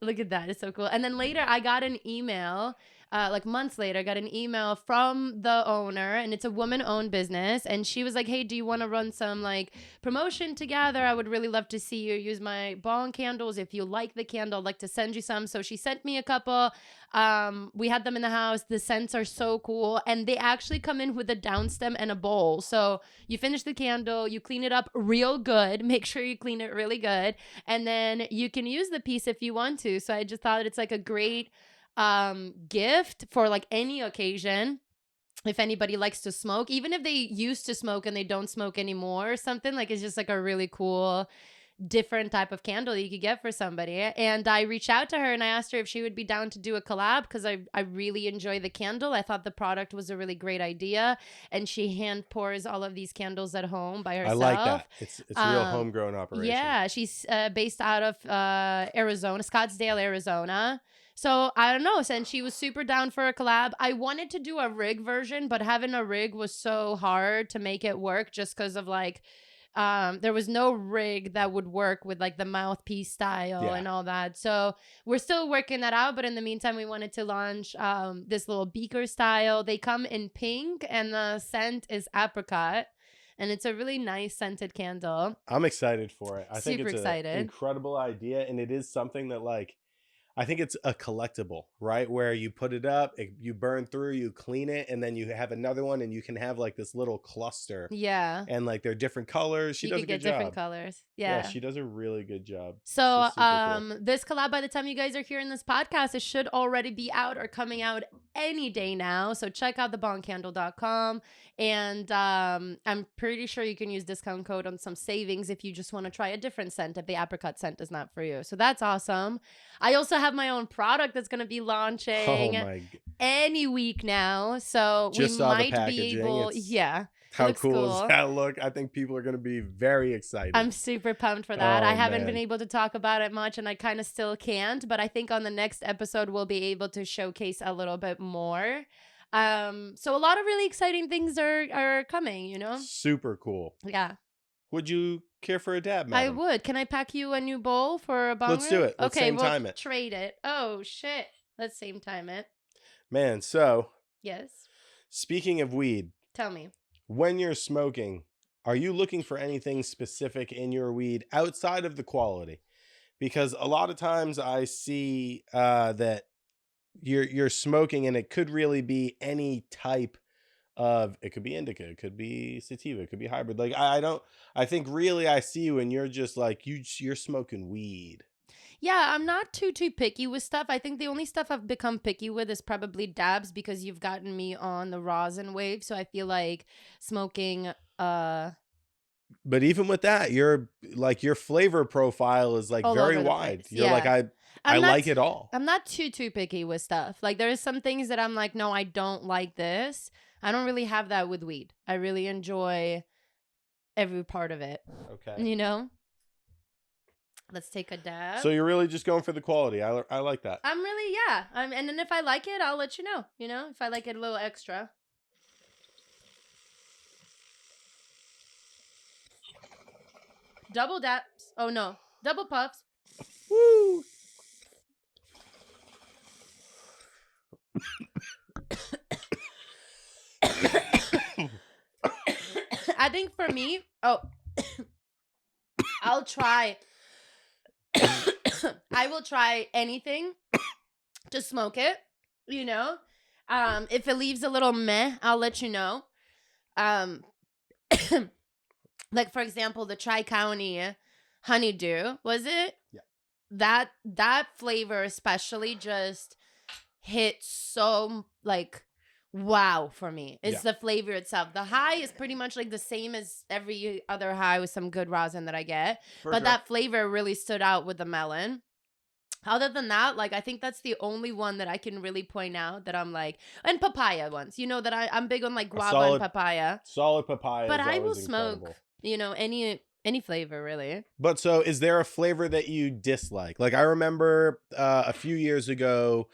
look at that. It's so cool. And then later I got an email. Like months later, I got an email from the owner, and it's a woman-owned business. And she was like, hey, do you want to run some like promotion together? I would really love to see you use my bong candles. If you like the candle, I'd like to send you some. So she sent me a couple. We had them in the house. The scents are so cool. And they actually come in with a downstem and a bowl. So you finish the candle, you clean it up real good. Make sure you clean it really good. And then you can use the piece if you want to. So I just thought it's like a great gift for like any occasion. If anybody likes to smoke, even if they used to smoke and they don't smoke anymore or something, like it's just like a really cool different type of candle you could get for somebody. And I reached out to her and I asked her if she would be down to do a collab because I really enjoy the candle. I thought the product was a really great idea, and she hand pours all of these candles at home by herself. I like that. It's a real homegrown operation. Yeah, she's based out of Arizona, Scottsdale, Arizona. So I don't know, and she was super down for a collab. I wanted to do a rig version, but having a rig was so hard to make it work just because of like, there was no rig that would work with like the mouthpiece style and all that. So we're still working that out. But in the meantime, we wanted to launch this little beaker style. They come in pink and the scent is apricot. And it's a really nice scented candle. I'm excited for it. I think it's an incredible idea. And it is something that like, I think it's a collectible, right? Where you put it up, you burn through, you clean it, and then you have another one, and you can have like this little cluster. Yeah. And like they're different colors. She does a good job. Different colors. Yeah. She does a really good job. So cool. This collab, by the time you guys are hearing this podcast, it should already be out or coming out any day now. So check out thebongcandle.com. And I'm pretty sure you can use discount code on some savings if you just want to try a different scent if the apricot scent is not for you. So that's awesome. I also have my own product that's going to be launching any week now. So just we might be able. How cool does that look? I think people are going to be very excited. I'm super pumped for that. I haven't been able to talk about it much, and I kind of still can't. But I think on the next episode, we'll be able to showcase a little bit more. So a lot of really exciting things are coming, you know? Super cool. Yeah. Would you care for a dab, madam? I would. Can I pack you a new bowl for a bong? Let's do it. Let's same time it. Trade it. Oh, shit. Let's same time it. Man, so. Yes. Speaking of weed. Tell me. When you're smoking, are you looking for anything specific in your weed outside of the quality? Because a lot of times I see that you're smoking and it could really be any type of, it could be indica, it could be sativa, it could be hybrid. Like I think really I see you and you're just like, you're smoking weed. Yeah, I'm not too picky with stuff. I think the only stuff I've become picky with is probably dabs because you've gotten me on the rosin wave. So I feel like smoking But even with that, your flavor profile is like all very over the wide. place. You're like, Yeah. I I'm not like it all. I'm not too picky with stuff. Like there is some things that I'm like, no, I don't like this. I don't really have that with weed. I really enjoy every part of it. Okay. You know? Let's take a dab. So you're really just going for the quality. I like that. I'm really, yeah. And then if I like it, I'll let you know. You know, if I like it a little extra. Double daps. Oh no, double puffs. Woo! I think for me, I'll try. I will try anything to smoke it, you know. If it leaves a little meh, I'll let you know. Like for example, the Tri-County honeydew, was it? Yeah. That flavor especially just hit so like wow for me. It's the flavor itself. The high is pretty much like the same as every other high with some good rosin that I get. But that flavor really stood out with the melon. Other than that, like I think that's the only one that I can really point out that I'm like, and papaya ones. You know that I'm big on like guava and papaya. Solid papaya. But is I will always smoke, incredible. you know, any flavor really. But so is there a flavor that you dislike? Like I remember a few years ago,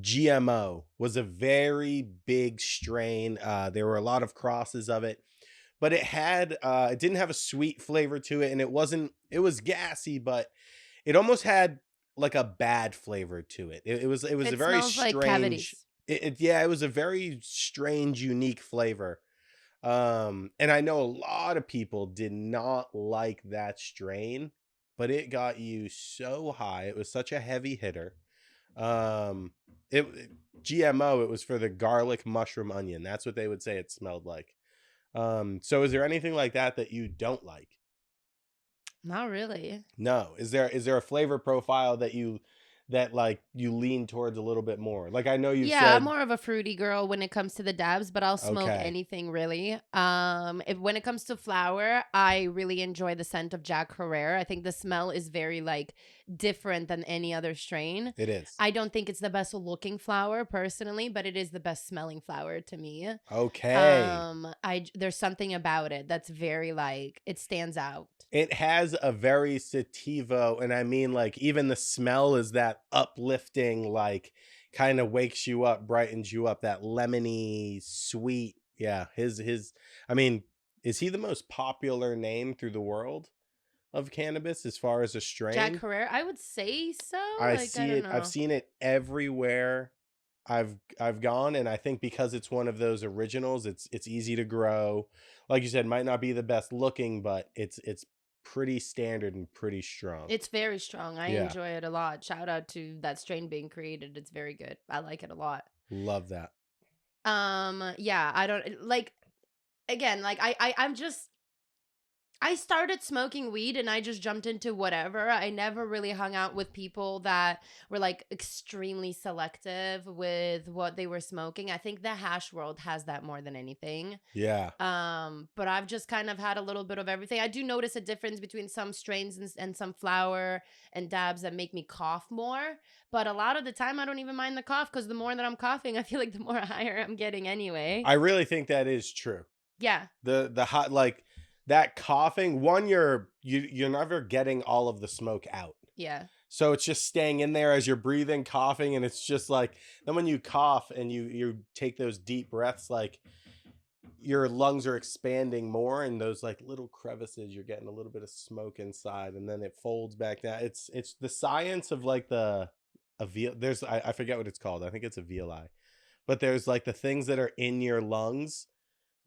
GMO was a very big strain. There were a lot of crosses of it, but it didn't have a sweet flavor to it, and it was gassy, but it almost had like a bad flavor to it. It was a very smells like strange. cavities. It was a very strange, unique flavor. And I know a lot of people did not like that strain, but it got you so high. It was such a heavy hitter. GMO, it was for the garlic, mushroom, onion. That's what they would say it smelled like. So is there anything like that you don't like? Not really. No. Is there a flavor profile that like you lean towards a little bit more? Like I know you said, I'm more of a fruity girl when it comes to the dabs, but I'll smoke anything really. When it comes to flower, I really enjoy the scent of Jack Herrera. I think the smell is very like different than any other strain. It is. I don't think it's the best looking flower personally, but it is the best smelling flower to me. Okay. There's something about it that's very like it stands out. It has a very sativa, and I mean like even the smell is that uplifting, like kind of wakes you up, brightens you up, that lemony sweet. Yeah, I mean, is he the most popular name through the world of cannabis as far as a strain? Jack Herrera, I would say so. I don't know. I've seen it everywhere I've gone, and I think because it's one of those originals, it's easy to grow. Like you said, might not be the best looking, but it's pretty standard and pretty strong. It's very strong. I enjoy it a lot. Shout out to that strain being created. It's very good. I like it a lot. Love that. Yeah, I don't like again, like I started smoking weed and I just jumped into whatever. I never really hung out with people that were like extremely selective with what they were smoking. I think the hash world has that more than anything. Yeah. But I've just kind of had a little bit of everything. I do notice a difference between some strains and some flower and dabs that make me cough more. But a lot of the time I don't even mind the cough because the more that I'm coughing, I feel like the more higher I'm getting anyway. I really think that is true. Yeah. The hot, like that coughing, you're never getting all of the smoke out. Yeah. So it's just staying in there as you're breathing, coughing, and it's just like, then when you cough and you take those deep breaths, like your lungs are expanding more, and those like little crevices, you're getting a little bit of smoke inside, and then it folds back down. It's the science of like there's I forget what it's called. I think it's a VLI. But there's like the things that are in your lungs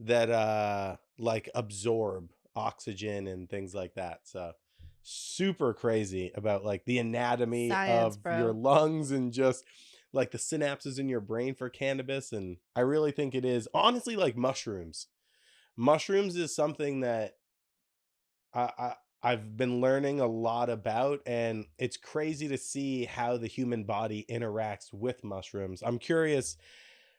that like absorb oxygen and things like that. So super crazy about like the anatomy Science, of bro. your lungs and just like the synapses in your brain for cannabis, and I really think it is honestly like mushrooms. Mushrooms is something that I've been learning a lot about, and it's crazy to see how the human body interacts with mushrooms. I'm curious,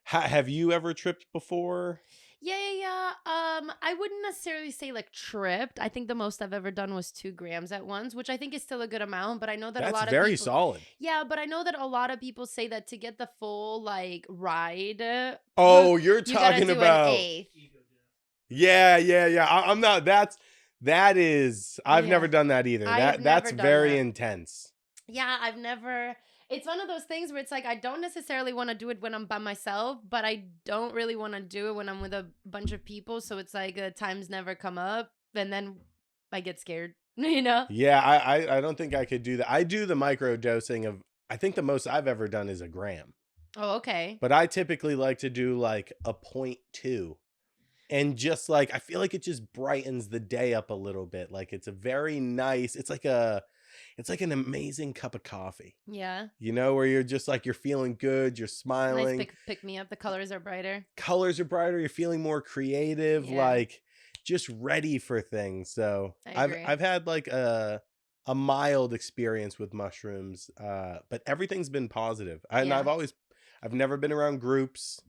have you ever tripped before? Yeah. I wouldn't necessarily say like tripped. I think the most I've ever done was 2 grams at once, which I think is still a good amount. But I know that a That's lot of very people, solid. yeah, but I know that a lot of people say that to get the full like ride, Oh, you're you gotta talking do an about eighth. Ego death. yeah. I'm not. That is. I've Yeah. never done that either. I've That's never done very that. intense. Yeah, I've never. It's one of those things where it's like I don't necessarily want to do it when I'm by myself, but I don't really want to do it when I'm with a bunch of people. So it's like times never come up, and then I get scared. You know? Yeah, I don't think I could do that. I do the micro dosing of. I think the most I've ever done is a gram, Oh, okay. but I typically like to do like a 0.2. And just like I feel like it just brightens the day up a little bit. Like it's a very nice. It's like an amazing cup of coffee. Yeah. You know, where you're just like you're feeling good, you're Nice smiling. pick me up. The colors are brighter. Colors are brighter, you're feeling more creative, Yeah. like just ready for things. So I agree. I've had like a mild experience with mushrooms, but everything's been positive. And Yeah. I've never been around groups.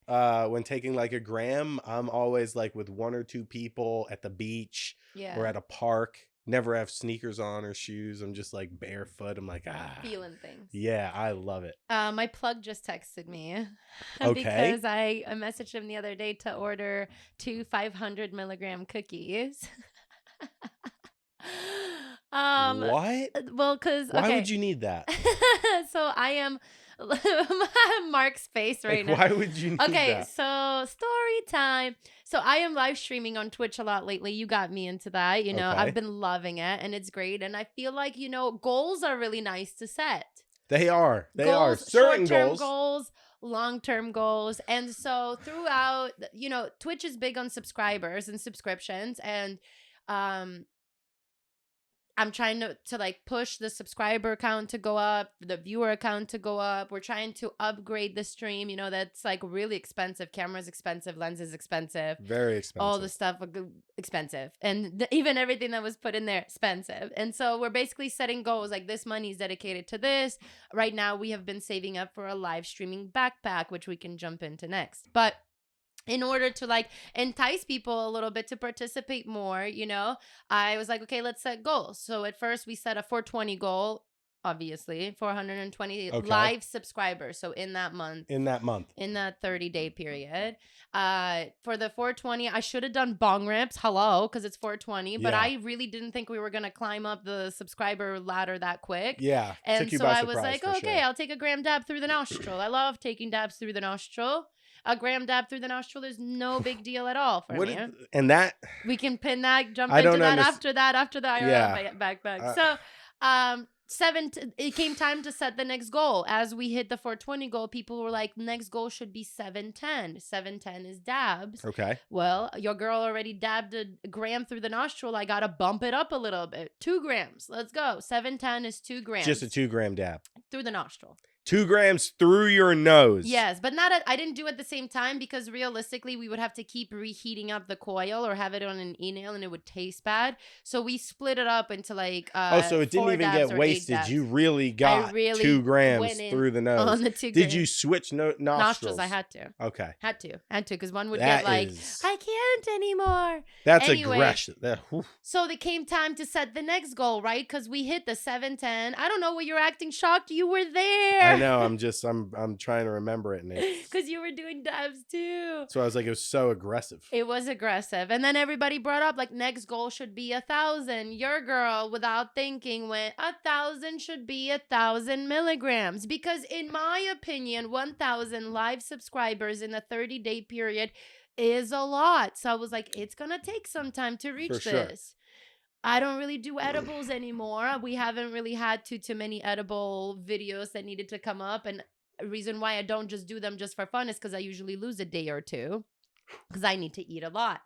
When taking like a gram, I'm always like with 1 or 2 people at the beach Yeah. or at a park. Never have sneakers on or shoes. I'm just like barefoot. I'm like, Feeling things. yeah, I love it. My plug just texted me Okay. because I messaged him the other day to order 2 500 milligram cookies. What? Well, because Why would you need that? So I am Mark's face right Like, now. why would you need Okay, that? so story time. So I am live streaming on Twitch a lot lately. You got me into that. You know, Okay. I've been loving it and it's great. And I feel like, goals are really nice to set. They are. Goals, Certain short-term goals. goals, long-term goals. And so throughout, Twitch is big on subscribers and subscriptions. And I'm trying to like push the subscriber count to go up, the viewer count to go up. We're trying to upgrade the stream. That's like really expensive. Camera's expensive, lenses expensive. Very expensive. All the stuff expensive. And even everything that was put in there expensive. And so we're basically setting goals like this money is dedicated to this. Right now we have been saving up for a live streaming backpack, which we can jump into next. But in order to like entice people a little bit to participate more, I was like, okay, let's set goals. So at first we set a 420 goal, obviously, 420 Okay. live subscribers. So in that month. In that 30-day period. For the 420, I should have done bong rips. Hello, because it's 420. But Yeah. I really didn't think we were going to climb up the subscriber ladder that quick. Yeah. And took you so by I was surprise, like, for okay, sure. I'll take a gram dab through the nostril. I love taking dabs through the nostril. A gram dab through the nostril is no big deal at all for me. And that We can pin that, jump I into don't that understand. after the IRL Yeah. backpack. So, it came time to set the next goal. As we hit the 420 goal, people were like, next goal should be 710. 710 is dabs. Okay. Well, your girl already dabbed a gram through the nostril. I got to bump it up a little bit. 2 grams. Let's go. 710 is 2 grams. Just a 2 gram dab. Through the nostril. 2 grams through your nose. Yes, but I didn't do it at the same time because realistically we would have to keep reheating up the coil or have it on an e-nail and it would taste bad. So we split it up into like so it didn't 4 even dabs get or 8 wasted. dabs. You really got 2 grams went in through the nose. on the 2 Did grams. you switch nostrils? Nostrils? I had to. Okay. Had to because one would That get like, is- I can't anymore. That's Anyway, aggression. So it came time to set the next goal, right? Because we hit the 710. I don't know why you're acting shocked. You were there. I know. I'm trying to remember it. Because you were doing dabs too. So I was like, it was so aggressive. It was aggressive. And then everybody brought up like next goal should be 1,000. Your girl, without thinking, went 1,000 should be 1,000 milligrams. Because in my opinion, 1,000 live subscribers in a 30-day period is a lot. So I was like, it's going to take some time to reach For sure. this. I don't really do edibles anymore. We haven't really had too many edible videos that needed to come up. And a reason why I don't just do them just for fun is because I usually lose a day or two because I need to eat a lot.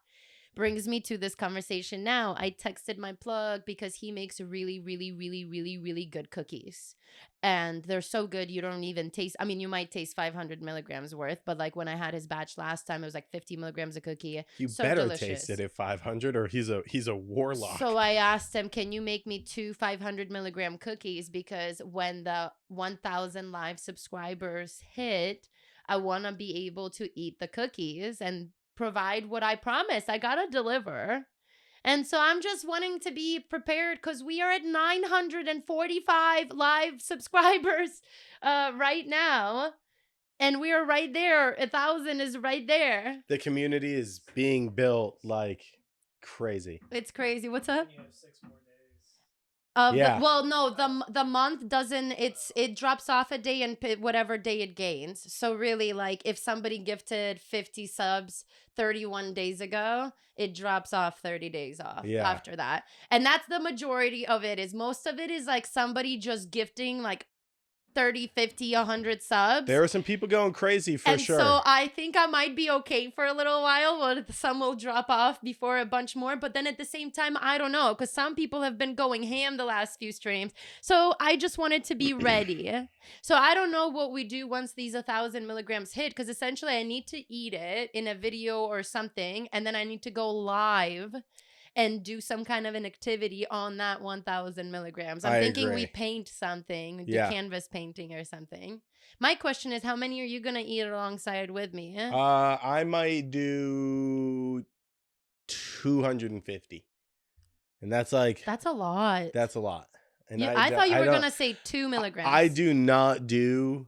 brings me to this conversation now. I texted my plug because he makes really, really, really, really, really good cookies. And they're so good, you don't even taste. I mean, you might taste 500 milligrams worth, but like when I had his batch last time, it was like 50 milligrams a cookie. You so better delicious. taste it at 500, or he's a warlock. So I asked him, can you make me 2 500 milligram cookies? Because when the 1,000 live subscribers hit, I want to be able to eat the cookies and provide what I promised. I got to deliver. And so I'm just wanting to be prepared because we are at 945 live subscribers right now. And we are right there. 1,000 is right there. The community is being built like crazy. It's crazy. What's up? You have 6 more days. Yeah. The month doesn't. It drops off a day and whatever day it gains. So really, like if somebody gifted 50 subs 31 days ago, it drops off 30 days off after that. And that's the majority of it. Is most of it is like somebody just gifting like 30, 50, 100 subs. There are some people going crazy for sure. So I think I might be okay for a little while, but some will drop off before a bunch more. But then at the same time, I don't know, because some people have been going ham the last few streams. So I just wanted to be ready. So I don't know what we do once these 1,000 milligrams hit, because essentially I need to eat it in a video or something, and then I need to go live and do some kind of an activity on that 1,000 milligrams. I'm thinking agree. we paint something, do Yeah. canvas painting or something. My question is, how many are you going to eat alongside with me? I might do 250. And that's like... That's a lot. That's a lot. And I thought you were going to say 2 milligrams. I do not do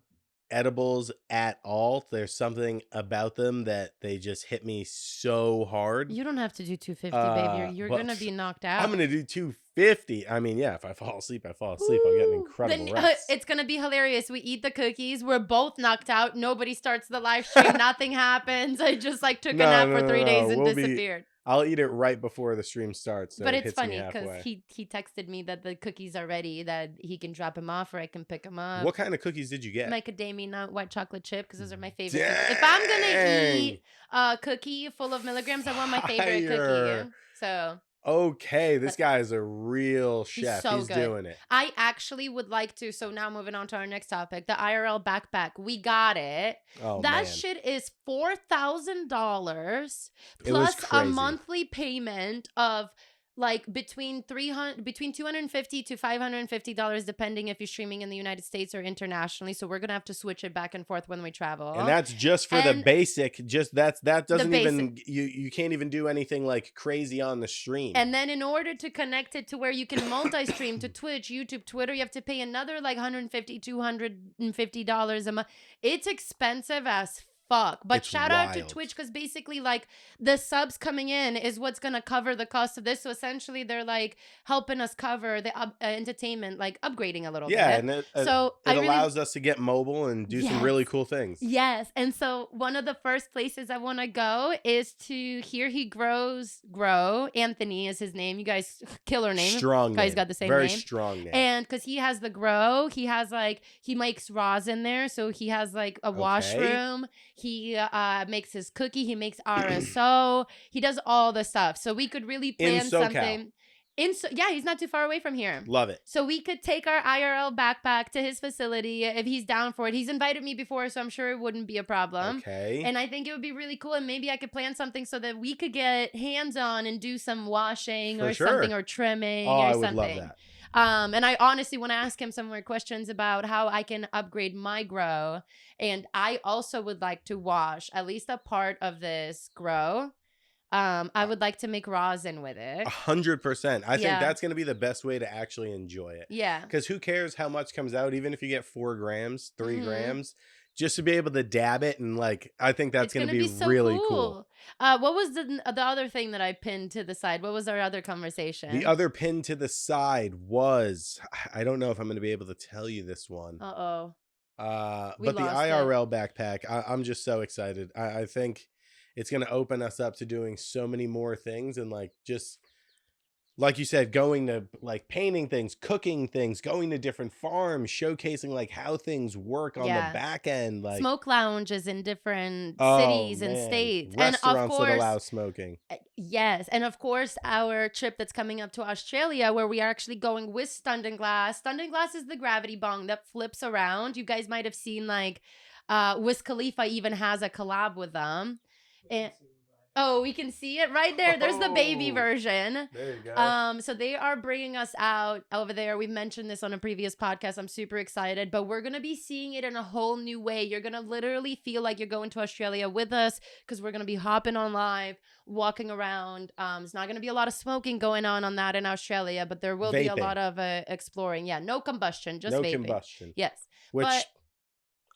edibles at all. There's something about them that they just hit me so hard. You don't have to do 250, baby. You're going to be knocked out. I'm going to do 250. I mean, yeah, if I fall asleep, I fall asleep. I'll get an incredible rest. It's going to be hilarious. We eat the cookies. We're both knocked out. Nobody starts the live stream. Nothing happens. I just like took a nap for 3 days and disappeared. I'll eat it right before the stream starts. So but it's funny because he texted me that the cookies are ready, that he can drop them off or I can pick them up. What kind of cookies did you get? Macadamia nut white chocolate chip, because those are my favorite. If I'm going to eat a cookie full of milligrams, I want my favorite cookie. So... Okay, this guy is a real chef. He's good. Doing it. I actually would like to. So now moving on to our next topic, the IRL backpack. We got it. Oh, that man. shit is $4,000 plus a monthly payment of like between $250 to $550, depending if you're streaming in the United States or internationally. So we're gonna have to switch it back and forth when we travel. And that's just for the basic. Just that doesn't even you can't even do anything like crazy on the stream. And then in order to connect it to where you can multi-stream to Twitch, YouTube, Twitter, you have to pay another like $150, $250 a month. It's expensive as fuck. But it's shout out to Twitch, because basically like the subs coming in is what's gonna cover the cost of this. So essentially they're like helping us cover the entertainment, like upgrading a little bit. Yeah, and it allows us to get mobile and do some really cool things. Yes. And so one of the first places I want to go is to Here He Grow. Anthony is his name. You guys, killer name. Strong name. Guys got the same Very name. Strong name. And because he has the grow, he has like, he makes rosin there. So he has like a washroom. He makes his cookie. He makes RSO. He does all the stuff. So we could really plan something. Yeah, he's not too far away from here. Love it. So we could take our IRL backpack to his facility if he's down for it. He's invited me before, so I'm sure it wouldn't be a problem. Okay. And I think it would be really cool, and maybe I could plan something so that we could get hands-on and do some washing something, or trimming or something. I would love that. And I honestly want to ask him some more questions about how I can upgrade my grow. And I also would like to wash at least a part of this grow. I would like to make rosin with it. 100%. I think that's going to be the best way to actually enjoy it. Yeah. Because who cares how much comes out, even if you get 4 grams, 3 grams, just to be able to dab it. And like, I think that's going to be so really cool. What was the other thing that I pinned to the side? What was our other conversation? The other pin to the side was, I don't know if I'm going to be able to tell you this one. Uh-oh. But the IRL backpack, I'm just so excited. I think it's going to open us up to doing so many more things, and like just like you said, going to like painting things, cooking things, going to different farms, showcasing like how things work on the back end, like smoke lounges in different oh, cities and man. states, Restaurants and of course, that allow smoking. Yes, and of course, our trip that's coming up to Australia, where we are actually going with Stundin Glass. Stundin Glass is the gravity bong that flips around. You guys might have seen like Wiz Khalifa even has a collab with them. And oh, we can see it right there. There's the baby Oh, version. there you go. So they are bringing us out over there. We've mentioned this on a previous podcast. I'm super excited, but we're going to be seeing it in a whole new way. You're going to literally feel like you're going to Australia with us because we're going to be hopping on live, walking around. There's not going to be a lot of smoking going on that in Australia, but there will be a Vaping. lot of exploring. Yeah, no combustion, just No vaping. combustion. Yes. Which But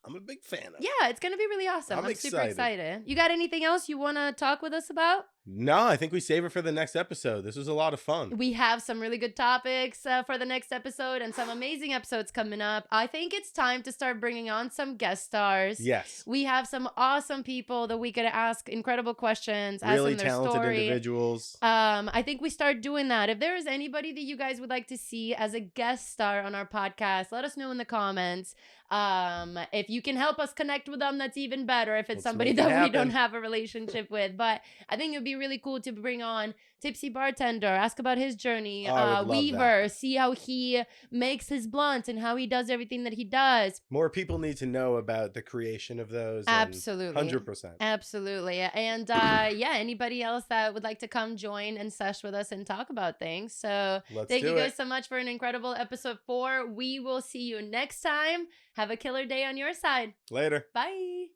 I'm a big fan of. yeah, it's going to be really awesome. I'm super excited. You got anything else you want to talk with us about? No, I think we save it for the next episode. This was a lot of fun. We have some really good topics for the next episode and some amazing episodes coming up. I think it's time to start bringing on some guest stars. Yes. We have some awesome people that we could ask incredible questions. Really ask them their talented story. individuals. I think we start doing that. If there is anybody that you guys would like to see as a guest star on our podcast, let us know in the comments. If you can help us connect with them, that's even better. If it's somebody that we don't have a relationship with, but I think it'd be really cool to bring on Tipsy Bartender, ask about his journey, Weaver, see how he makes his blunts and how he does everything that he does. More people need to know about the creation of those. Absolutely. 100%. Absolutely. And yeah, anybody else that would like to come join and sesh with us and talk about things. So thank you guys so much for an incredible episode 4. We will see you next time. Have a killer day on your side. Later. Bye.